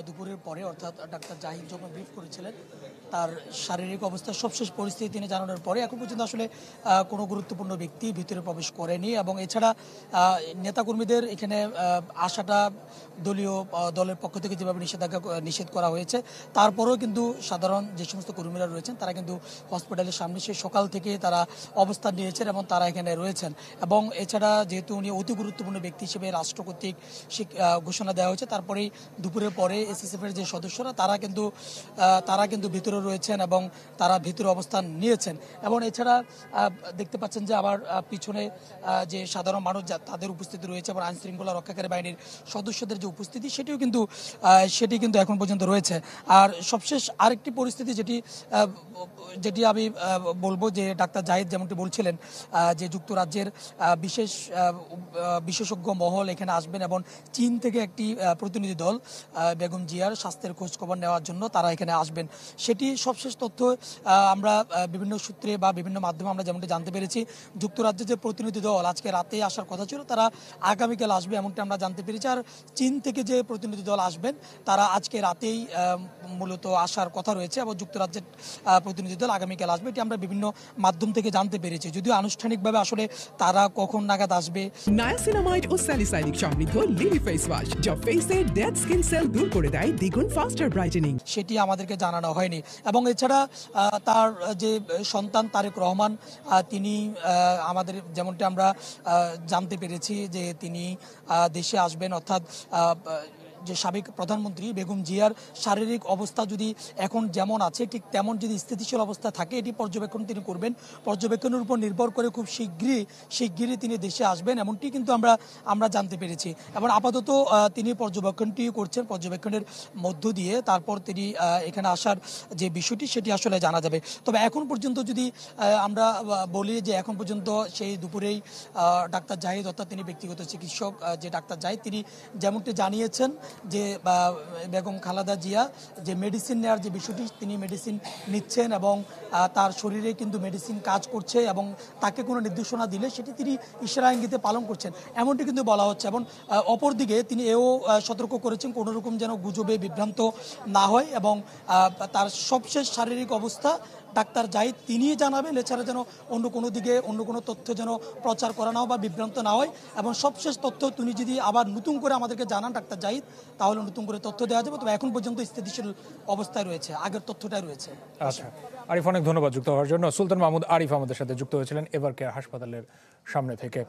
দুপুরের পরে অর্থাৎ ডাক্তার জাহিদ যখন ব্রিফ করেছিলেন তার শারীরিক অবস্থার সবশেষ পরিস্থিতি তিনি জানানোর পরে এখন পর্যন্ত আসলে কোনো গুরুত্বপূর্ণ ব্যক্তি ভিতরে প্রবেশ করেনি এবং এছাড়া নেতাকর্মীদের এখানে আসাটা দলের পক্ষ থেকে যেভাবে নিষেধ করা হয়েছে তারপরেও কিন্তু সাধারণ যে সমস্ত কর্মীরা রয়েছেন তারা কিন্তু হসপিটালের সামনে সেই সকাল থেকে তারা অবস্থান নিয়েছেন এবং তারা এখানে রয়েছেন এবং এছাড়া যেহেতু উনি অতি গুরুত্বপূর্ণ ব্যক্তি হিসেবে রাষ্ট্র কর্তৃক ঘোষণা দেওয়া হয়েছে তারপরেই দুপুরের পরে এসএসএফ এর যে সদস্যরা তারা কিন্তু ভিতরে রয়েছেন এবং তারা ভিতরে অবস্থান নিয়েছেন এবং এছাড়া দেখতে পাচ্ছেন যে আবার পিছনে যে সাধারণ মানুষ তাদের উপস্থিতি রয়েছে এবং আইন শৃঙ্খলা রক্ষাকারী বাহিনীর সদস্যদের যে উপস্থিতি সেটি কিন্তু এখন পর্যন্ত রয়েছে। আর সবশেষ আরেকটি পরিস্থিতি যেটি আমি বলবো যে ডাক্তার জাহিদ যেমনটি বলছিলেন যে যুক্তরাজ্যের বিশেষজ্ঞ মহল এখানে আসবেন এবং চীন থেকে একটি প্রতিনিধি দল বেগম জিয়ার স্বাস্থ্যের খোঁজ খবর নেওয়ার জন্য তারা এখানে আসবেন। সেটি সবশেষ তথ্য আমরা বিভিন্ন সূত্রে বা বিভিন্ন মাধ্যমে আমরা যেমনটি জানতে পেরেছি যুক্তরাজ্যের যে প্রতিনিধি দল আজকে রাতে আসার কথা ছিল তারা আগামীকাল আসবে এমনটি আমরা জানতে পেরেছি। আর চীন থেকে যে প্রতিনিধি দল আসবেন তারা আজকে রাতেই মূলত আসার কথা রয়েছে এবং যুক্তরাজ্যের প্রতিনিধি দল আগামীকাল আসবে এটি আমরা বিভিন্ন মাধ্যম থেকে জানতে পেরেছি যদিও আনুষ্ঠানিকভাবে আসলে তারা কখন নাগাদ আসবে। নায়াসিনামাইড ও স্যালিসাইলিক সমৃদ্ধ লিলি ফেস ওয়াশ যা ফেসের ডেড স্কিন সেল দূর করে দেয় দ্বিগুণ ফাস্টার ব্রাইটেনিং সেটি আমাদেরকে জানানো হয়নি এবং এছাড়া তার যে সন্তান তারেক রহমান তিনি আমাদের যেমনটি আমরা জানতে পেরেছি যে তিনি দেশে আসবেন অর্থাৎ যে সাবেক প্রধানমন্ত্রী বেগম জিয়ার শারীরিক অবস্থা যদি এখন যেমন আছে ঠিক তেমন যদি স্থিতিশীল অবস্থা থাকে এটি পর্যবেক্ষণ তিনি করবেন। পর্যবেক্ষণের উপর নির্ভর করে খুব শিগগিরই তিনি দেশে আসবেন এমনটি কিন্তু আমরা জানতে পেরেছি এবং আপাতত তিনি পর্যবেক্ষণটি করছেন। পর্যবেক্ষণের মধ্য দিয়ে তারপর তিনি এখানে আসার যে বিষয়টি সেটি আসলে জানা যাবে। তবে এখন পর্যন্ত যদি আমরা বলি যে এখন পর্যন্ত সেই দুপুরেই ডাক্তার জাহিদ অর্থাৎ তিনি ব্যক্তিগত চিকিৎসক যে ডাক্তার জাহিদ তিনি যেমনটি জানিয়েছেন যে বেগম খালেদা জিয়া যে মেডিসিন নেওয়ার যে বিষয়টি তিনি মেডিসিন নিচ্ছেন এবং তার শরীরে কিন্তু মেডিসিন কাজ করছে এবং তাকে কোনো নির্দেশনা দিলে সেটি তিনি ইশারা ইঙ্গিতে পালন করছেন এমনটি কিন্তু বলা হচ্ছে এবং অপরদিকে তিনি এও সতর্ক করেছেন কোনো রকম যেন গুজবে বিভ্রান্ত না হয় এবং তার সবশেষ শারীরিক অবস্থা ডাক্তার জাহিদ তিনিই জানাবেন এছাড়া যেন অন্য কোনো তথ্য যেন প্রচার করা না হয় বা বিভ্রান্ত না হয় এবং সবশেষ তথ্য তিনি যদি আবার নতুন করে আমাদেরকে জানান ডাক্তার জাহিদ তাহলে নতুন করে তথ্য দেওয়া যাবে। তবে এখন পর্যন্ত স্থিতিশীল অবস্থায় রয়েছে আগের তথ্যটাই রয়েছে। আচ্ছা আরিফ অনেক ধন্যবাদ যুক্ত হওয়ার জন্য। সুলতান মাহমুদ আরিফ আমাদের সাথে যুক্ত হয়েছিলেন এভারকেয়ার হাসপাতালের সামনে থেকে।